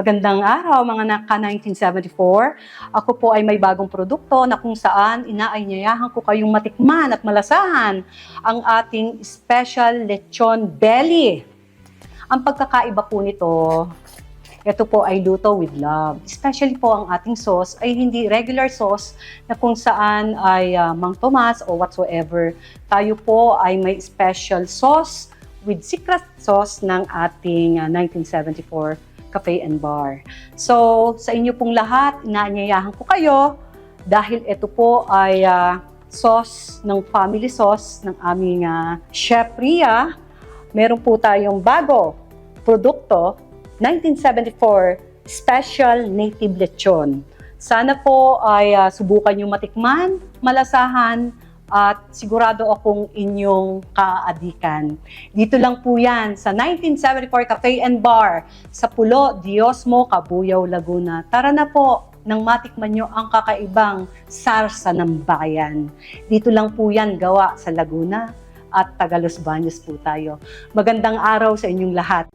Magandang araw mga naka-1974. Ako po ay may bagong produkto na kung saan inaanyayahan ko kayong matikman at malasahan ang ating special lechon belly. Ang pagkakaiba po nito, ito po ay luto with love. Especially po ang ating sauce ay hindi regular sauce na kung saan ay Mang Tomas o whatsoever. Tayo po ay may special sauce with secret sauce ng ating 1974 Cafe and Bar. So, sa inyo pong lahat, inaanyayahan ko kayo dahil ito po ay sauce ng family sauce ng aming Chef Ria. Meron po tayong bago produkto, 1974 Special Native Lechon. Sana po ay subukan nyo matikman, malasahan, at sigurado akong inyong kaadikan. Dito lang po yan sa 1974 Cafe and Bar sa Pulo, Diosmo, Cabuyao, Laguna. Tara na po nang matikman nyo ang kakaibang sarsa ng bayan. Dito lang po yan gawa sa Laguna at Tagalos Baños po tayo. Magandang araw sa inyong lahat.